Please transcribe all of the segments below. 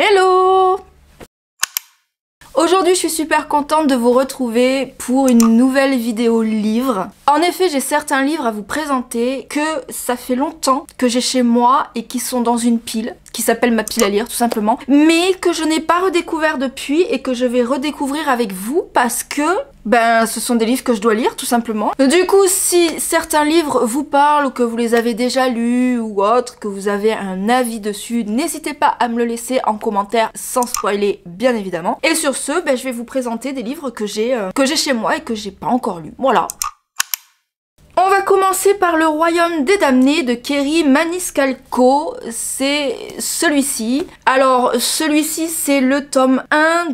Hello! Aujourd'hui, je suis super contente de vous retrouver pour une nouvelle vidéo livre. En effet, j'ai certains livres à vous présenter que ça fait longtemps que j'ai chez moi et qui sont dans une pile, qui s'appelle ma pile à lire tout simplement, mais que je n'ai pas redécouvert depuis et que je vais redécouvrir avec vous parce que ce sont des livres que je dois lire tout simplement. Du coup, si certains livres vous parlent ou que vous les avez déjà lus ou autres, que vous avez un avis dessus, n'hésitez pas à me le laisser en commentaire sans spoiler bien évidemment. Et sur ce, je vais vous présenter des livres que j'ai chez moi et que j'ai pas encore lus. Voilà. On va commencer par Le Royaume des Damnés de Kerri Maniscalco, c'est celui-ci. Alors celui-ci c'est le tome 1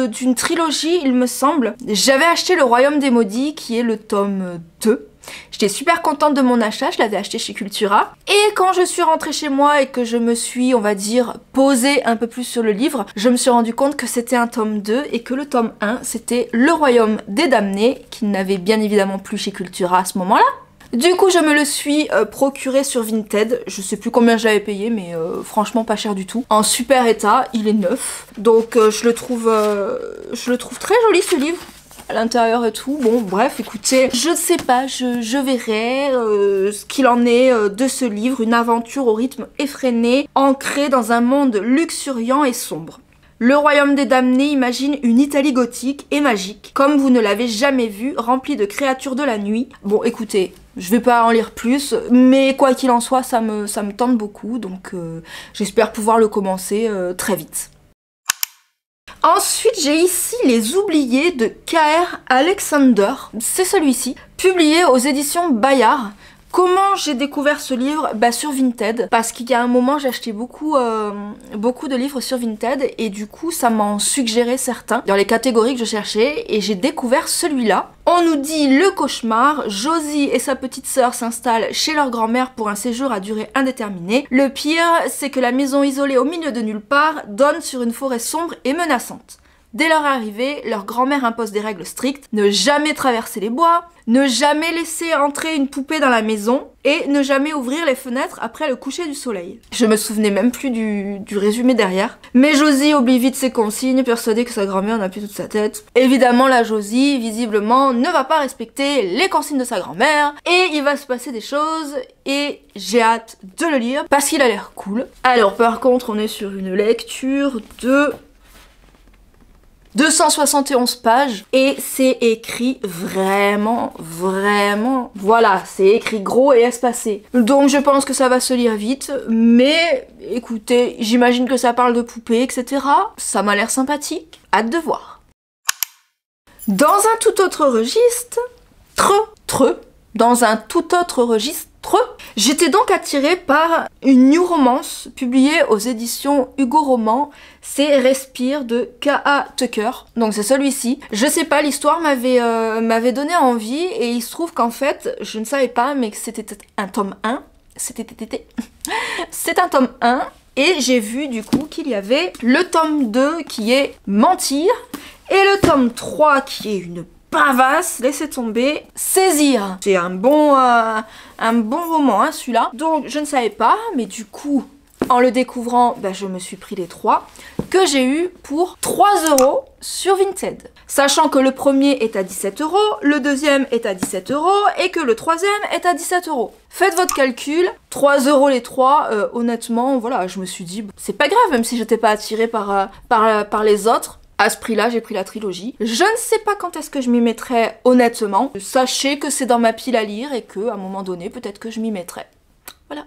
d'une trilogie il me semble. J'avais acheté Le Royaume des Maudits qui est le tome 2. J'étais super contente de mon achat, je l'avais acheté chez Cultura. Et quand je suis rentrée chez moi et que je me suis, on va dire, posée un peu plus sur le livre, je me suis rendu compte que c'était un tome 2 et que le tome 1, c'était Le Royaume des Damnés, qui n'avait bien évidemment plus chez Cultura à ce moment-là. Du coup, je me le suis procuré sur Vinted. Je sais plus combien je l'avais payé, mais franchement pas cher du tout. En super état, il est neuf. Donc je le trouve très joli ce livre. À l'intérieur et tout, bon bref écoutez, je ne sais pas, je verrai ce qu'il en est de ce livre, une aventure au rythme effréné, ancrée dans un monde luxuriant et sombre. Le Royaume des Damnés imagine une Italie gothique et magique, comme vous ne l'avez jamais vue, remplie de créatures de la nuit. Bon écoutez, je vais pas en lire plus, mais quoi qu'il en soit, ça me tente beaucoup, donc j'espère pouvoir le commencer très vite. Ensuite, j'ai ici Les Oubliés de K.R. Alexander. C'est celui-ci, publié aux éditions Bayard. Comment j'ai découvert ce livre? Sur Vinted, parce qu'il y a un moment j'ai acheté beaucoup de livres sur Vinted et du coup ça m'en suggérait certains dans les catégories que je cherchais et j'ai découvert celui-là. On nous dit le cauchemar, Josie et sa petite sœur s'installent chez leur grand-mère pour un séjour à durée indéterminée. Le pire, c'est que la maison isolée au milieu de nulle part donne sur une forêt sombre et menaçante. Dès leur arrivée, leur grand-mère impose des règles strictes, ne jamais traverser les bois, ne jamais laisser entrer une poupée dans la maison et ne jamais ouvrir les fenêtres après le coucher du soleil. Je me souvenais même plus du résumé derrière. Mais Josie oublie vite ses consignes, persuadée que sa grand-mère n'a plus toute sa tête. Évidemment, la Josie, visiblement, ne va pas respecter les consignes de sa grand-mère et il va se passer des choses et j'ai hâte de le lire parce qu'il a l'air cool. Alors par contre, on est sur une lecture de 271 pages et c'est écrit vraiment, voilà, c'est écrit gros et espacé. Donc je pense que ça va se lire vite, mais écoutez, j'imagine que ça parle de poupées, etc. Ça m'a l'air sympathique, hâte de voir. Dans un tout autre registre, j'étais donc attirée par une new romance publiée aux éditions Hugo Roman, c'est Respire de K.A. Tucker, donc c'est celui-ci. Je sais pas, l'histoire m'avait donné envie et il se trouve qu'en fait, je ne savais pas mais que c'était un tome 1, c'est un tome 1 et j'ai vu du coup qu'il y avait le tome 2 qui est Mentir et le tome 3 qui est une pavasse, laissez tomber, Saisir. C'est un bon roman hein, celui-là. Donc je ne savais pas, mais du coup, en le découvrant, je me suis pris les 3 que j'ai eu pour 3 € sur Vinted. Sachant que le premier est à 17 €, le deuxième est à 17 € et que le troisième est à 17 €. Faites votre calcul, 3 € les 3, honnêtement, voilà, je me suis dit, c'est pas grave, même si j'étais pas attirée par les autres. À ce prix-là, j'ai pris la trilogie. Je ne sais pas quand est-ce que je m'y mettrai, honnêtement. Sachez que c'est dans ma pile à lire et que, à un moment donné, peut-être que je m'y mettrai. Voilà.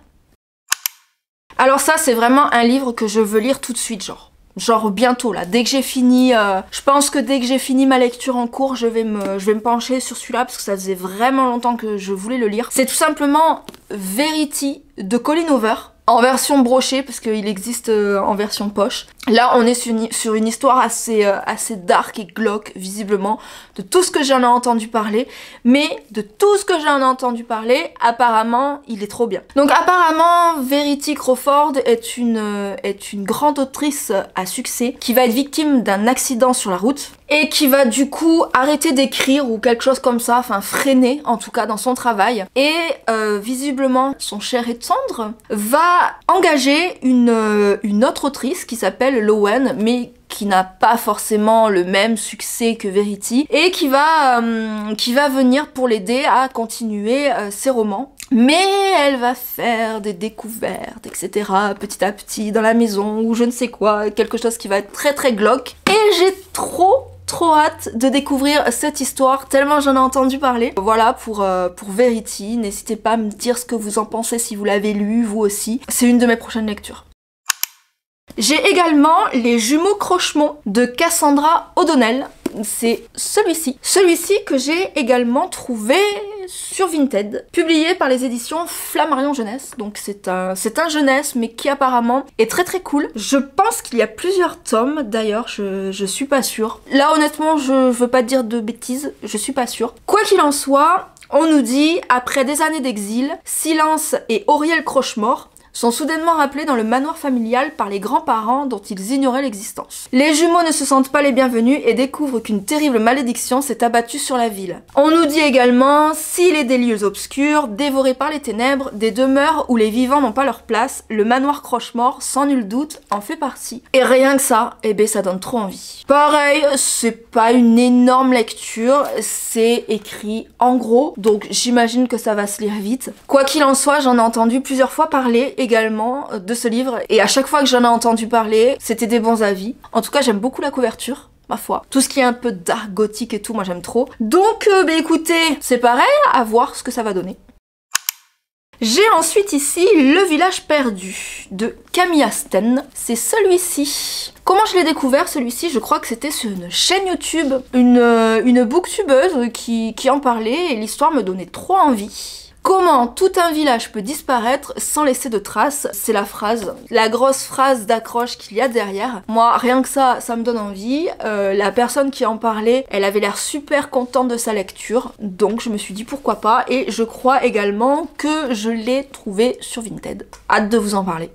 Alors ça, c'est vraiment un livre que je veux lire tout de suite, genre bientôt là. Dès que j'ai fini, je pense que dès que j'ai fini ma lecture en cours, je vais me pencher sur celui-là parce que ça faisait vraiment longtemps que je voulais le lire. C'est tout simplement Verity de Colleen Hoover. En version brochée, parce qu'il existe en version poche. Là, on est sur une histoire assez dark et glauque, visiblement, de tout ce que j'en ai entendu parler. Mais de tout ce que j'en ai entendu parler, apparemment, il est trop bien. Donc apparemment, Verity Crawford est une grande autrice à succès qui va être victime d'un accident sur la route et qui va du coup arrêter d'écrire ou quelque chose comme ça, enfin freiner en tout cas dans son travail. Et visiblement, son cher et tendre va va engager une autre autrice qui s'appelle Lowen, mais qui n'a pas forcément le même succès que Verity, et qui va venir pour l'aider à continuer ses romans. Mais elle va faire des découvertes, etc. petit à petit dans la maison, ou je ne sais quoi, quelque chose qui va être très très glauque. Et j'ai trop hâte de découvrir cette histoire, tellement j'en ai entendu parler. Voilà pour Verity, n'hésitez pas à me dire ce que vous en pensez si vous l'avez lu, vous aussi. C'est une de mes prochaines lectures. J'ai également Les Jumeaux Crochemont de Cassandra O'Donnell. C'est celui-ci. Celui-ci que j'ai également trouvé sur Vinted, publié par les éditions Flammarion Jeunesse. Donc c'est un jeunesse, mais qui apparemment est très très cool. Je pense qu'il y a plusieurs tomes, d'ailleurs, je suis pas sûre. Là honnêtement, je veux pas dire de bêtises, je suis pas sûre. Quoi qu'il en soit, on nous dit, après des années d'exil, Silence et Auriel Crochemort sont soudainement rappelés dans le manoir familial par les grands-parents dont ils ignoraient l'existence. Les jumeaux ne se sentent pas les bienvenus et découvrent qu'une terrible malédiction s'est abattue sur la ville. On nous dit également, s'il est des lieux obscurs, dévorés par les ténèbres, des demeures où les vivants n'ont pas leur place, le manoir Crochemort, sans nul doute, en fait partie. Et rien que ça, eh ben ça donne trop envie. Pareil, c'est pas une énorme lecture, c'est écrit en gros, donc j'imagine que ça va se lire vite. Quoi qu'il en soit, j'en ai entendu plusieurs fois parler également de ce livre, et à chaque fois que j'en ai entendu parler, c'était des bons avis. En tout cas, j'aime beaucoup la couverture, ma foi. Tout ce qui est un peu dark gothique et tout, moi j'aime trop. Donc, bah écoutez, c'est pareil, à voir ce que ça va donner. J'ai ensuite ici Le Village Perdu de Camille Asten. C'est celui-ci. Comment je l'ai découvert celui-ci? Je crois que c'était sur une chaîne YouTube, une booktubeuse qui en parlait, et l'histoire me donnait trop envie. Comment tout un village peut disparaître sans laisser de traces, c'est la phrase, la grosse phrase d'accroche qu'il y a derrière. Moi, rien que ça me donne envie. La personne qui en parlait, elle avait l'air super contente de sa lecture, donc je me suis dit pourquoi pas, et je crois également que je l'ai trouvé sur Vinted. Hâte de vous en parler.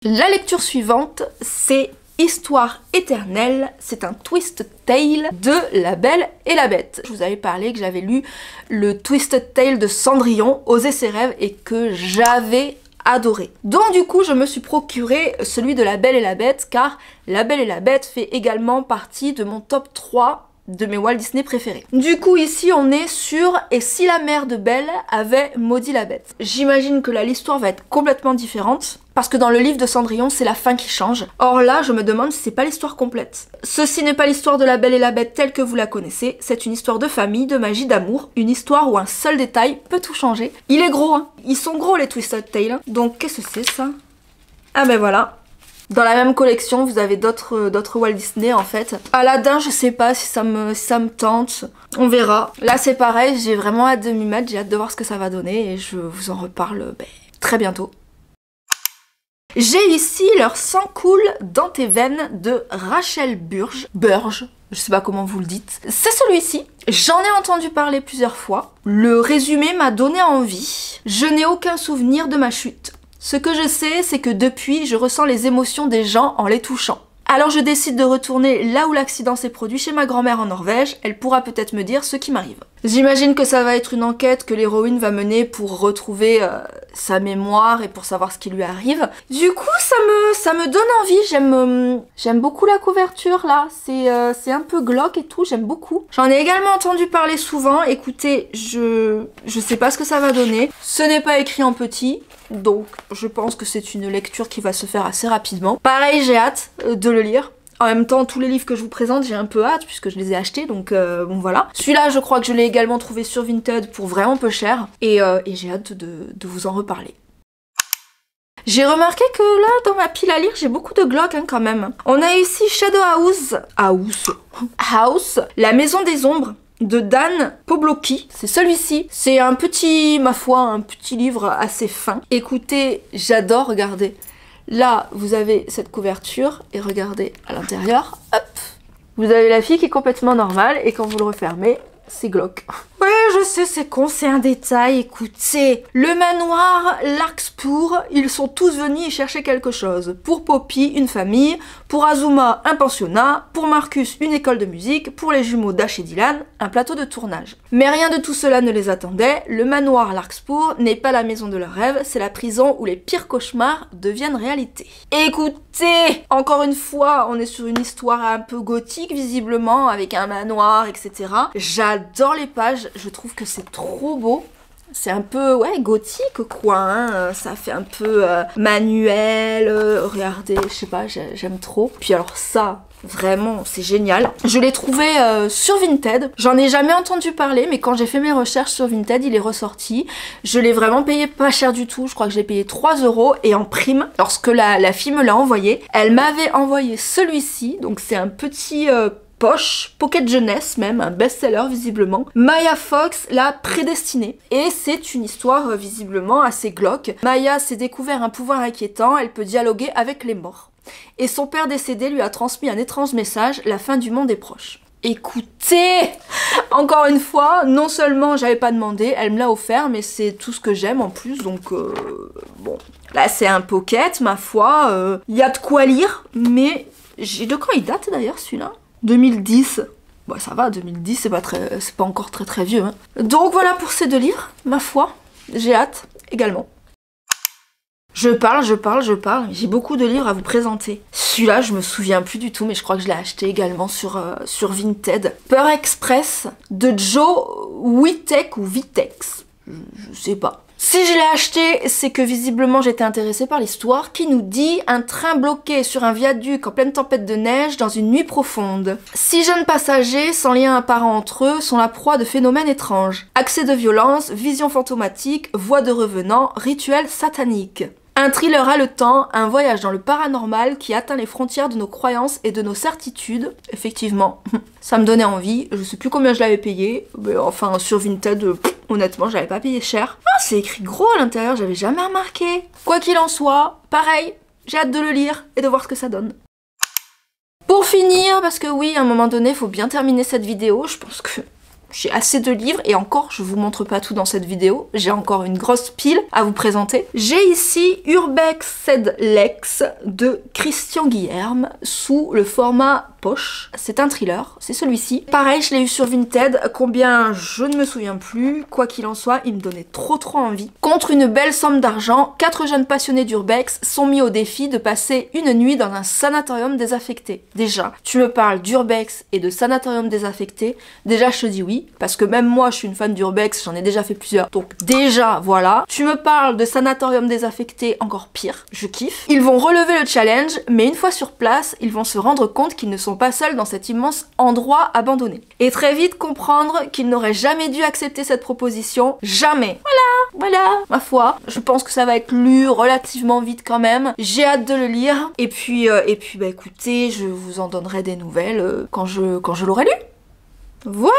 La lecture suivante, c'est Histoire éternelle, c'est un Twisted Tale de La Belle et la Bête. Je vous avais parlé que j'avais lu le Twisted Tale de Cendrillon, Oser ses rêves, et que j'avais adoré. Donc du coup, je me suis procuré celui de La Belle et la Bête, car La Belle et la Bête fait également partie de mon top 3 de mes Walt Disney préférés. Du coup, ici, on est sur « Et si la mère de Belle avait maudit la bête ?» J'imagine que là, l'histoire va être complètement différente, parce que dans le livre de Cendrillon, c'est la fin qui change. Or là, je me demande si c'est pas l'histoire complète. Ceci n'est pas l'histoire de La Belle et la Bête telle que vous la connaissez, c'est une histoire de famille, de magie, d'amour, une histoire où un seul détail peut tout changer. Il est gros, hein. Ils sont gros les Twisted Tale, hein. Donc qu'est-ce que c'est ça? Ah ben voilà. Dans la même collection, vous avez d'autres Walt Disney en fait. Aladdin, je sais pas si ça me tente. On verra. Là, c'est pareil, j'ai vraiment hâte de m'y mettre, j'ai hâte de voir ce que ça va donner et je vous en reparle très bientôt. J'ai ici Leur sang coule dans tes veines de Rachel Burge, je sais pas comment vous le dites. C'est celui-ci. J'en ai entendu parler plusieurs fois. Le résumé m'a donné envie. Je n'ai aucun souvenir de ma chute. Ce que je sais, c'est que depuis, je ressens les émotions des gens en les touchant. Alors je décide de retourner là où l'accident s'est produit, chez ma grand-mère en Norvège. Elle pourra peut-être me dire ce qui m'arrive. J'imagine que ça va être une enquête que l'héroïne va mener pour retrouver sa mémoire et pour savoir ce qui lui arrive. Du coup, ça me donne envie. J'aime beaucoup la couverture là. C'est un peu glauque et tout, j'aime beaucoup. J'en ai également entendu parler souvent. Écoutez, je sais pas ce que ça va donner. Ce n'est pas écrit en petit. Donc je pense que c'est une lecture qui va se faire assez rapidement. Pareil, j'ai hâte de le lire. En même temps, tous les livres que je vous présente, j'ai un peu hâte puisque je les ai achetés, donc bon voilà. Celui-là, je crois que je l'ai également trouvé sur Vinted pour vraiment peu cher. Et j'ai hâte de vous en reparler. J'ai remarqué que là, dans ma pile à lire, j'ai beaucoup de glauques quand même. On a ici Shadow House, La Maison des Ombres, de Dan Poblocki. C'est celui-ci. C'est un petit, ma foi, un petit livre assez fin. Écoutez, j'adore, regardez. Là, vous avez cette couverture et regardez à l'intérieur, hop, vous avez la fille qui est complètement normale et quand vous le refermez, c'est glauque. Ouais, je sais, c'est con, c'est un détail, écoutez. Le manoir Larkspur, ils sont tous venus y chercher quelque chose. Pour Poppy, une famille. Pour Azuma, un pensionnat. Pour Marcus, une école de musique. Pour les jumeaux Dash et Dylan, un plateau de tournage. Mais rien de tout cela ne les attendait. Le manoir Larkspur n'est pas la maison de leurs rêves, c'est la prison où les pires cauchemars deviennent réalité. Écoutez, encore une fois, on est sur une histoire un peu gothique, visiblement, avec un manoir, etc. J'adore les pages, je trouve que c'est trop beau. C'est un peu, ouais, gothique, quoi, hein. Ça fait un peu manuel, regardez, je sais pas, j'aime trop. Puis alors ça, vraiment, c'est génial. Je l'ai trouvé sur Vinted. J'en ai jamais entendu parler, mais quand j'ai fait mes recherches sur Vinted, il est ressorti. Je l'ai vraiment payé pas cher du tout. Je crois que je l'ai payé 3 €. Et en prime, lorsque la fille me l'a envoyé, elle m'avait envoyé celui-ci. Donc c'est un petit... poche, pocket jeunesse même, un best-seller visiblement. Maya Fox, la prédestinée. Et c'est une histoire visiblement assez glauque. Maya s'est découvert un pouvoir inquiétant, elle peut dialoguer avec les morts. Et son père décédé lui a transmis un étrange message, la fin du monde est proche. Écoutez, encore une fois, non seulement j'avais pas demandé, elle me l'a offert, mais c'est tout ce que j'aime en plus, donc bon. Là c'est un pocket, ma foi, il y a de quoi lire, mais de quand il date d'ailleurs celui-là ? 2010. Bon, ça va, 2010, c'est pas encore très vieux. Hein. Donc voilà pour ces 2 livres, ma foi. J'ai hâte également. Je parle, j'ai beaucoup de livres à vous présenter. Celui-là, je me souviens plus du tout, mais je crois que je l'ai acheté également sur Vinted. Peur Express de Joe Witek ou Vitex. Je sais pas. Si je l'ai acheté, c'est que visiblement j'étais intéressée par l'histoire qui nous dit un train bloqué sur un viaduc en pleine tempête de neige dans une nuit profonde. 6 jeunes passagers sans lien apparent entre eux sont la proie de phénomènes étranges. Accès de violence, visions fantomatiques, voix de revenants, rituels sataniques. Un thriller haletant, un voyage dans le paranormal qui atteint les frontières de nos croyances et de nos certitudes. Effectivement, ça me donnait envie. Je sais plus combien je l'avais payé. Mais enfin, sur Vinted, honnêtement, je l'avais pas payé cher. Ah, c'est écrit gros à l'intérieur, j'avais jamais remarqué. Quoi qu'il en soit, pareil, j'ai hâte de le lire et de voir ce que ça donne. Pour finir, parce que oui, à un moment donné, il faut bien terminer cette vidéo. Je pense que j'ai assez de livres et encore, je vous montre pas tout dans cette vidéo. J'ai encore une grosse pile à vous présenter. J'ai ici Urbex sed Lex de Christian Guilherme sous le format poche. C'est un thriller, c'est celui-ci. Pareil, je l'ai eu sur Vinted. Combien, je ne me souviens plus. Quoi qu'il en soit, il me donnait trop envie. Contre une belle somme d'argent, 4 jeunes passionnés d'Urbex sont mis au défi de passer une nuit dans un sanatorium désaffecté. Déjà, tu me parles d'Urbex et de sanatorium désaffecté. Déjà, je te dis oui. Parce que même moi je suis une fan d'Urbex, j'en ai déjà fait plusieurs, donc déjà voilà. Tu me parles de sanatorium désaffecté, encore pire, je kiffe. Ils vont relever le challenge, mais une fois sur place, ils vont se rendre compte qu'ils ne sont pas seuls dans cet immense endroit abandonné. Et très vite comprendre qu'ils n'auraient jamais dû accepter cette proposition, jamais. Voilà, ma foi, je pense que ça va être lu relativement vite quand même. J'ai hâte de le lire, et puis bah écoutez, je vous en donnerai des nouvelles quand je l'aurai lu. Voilà!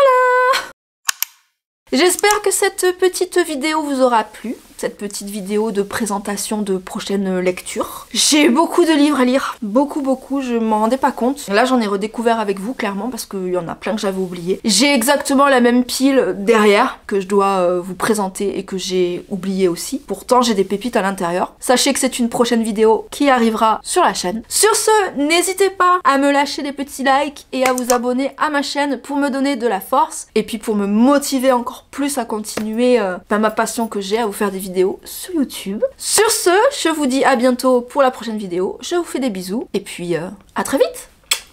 J'espère que cette petite vidéo vous aura plu, cette petite vidéo de présentation de prochaines lectures. J'ai beaucoup de livres à lire, beaucoup, je m'en rendais pas compte. Là j'en ai redécouvert avec vous clairement parce qu'il y en a plein que j'avais oublié. J'ai exactement la même pile derrière que je dois vous présenter et que j'ai oublié aussi. Pourtant j'ai des pépites à l'intérieur. Sachez que c'est une prochaine vidéo qui arrivera sur la chaîne. Sur ce, n'hésitez pas à me lâcher des petits likes et à vous abonner à ma chaîne pour me donner de la force et puis pour me motiver encore plus à continuer ma passion que j'ai à vous faire des vidéos sur YouTube. Sur ce, je vous dis à bientôt pour la prochaine vidéo. Je vous fais des bisous et puis à très vite.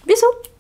Bisous.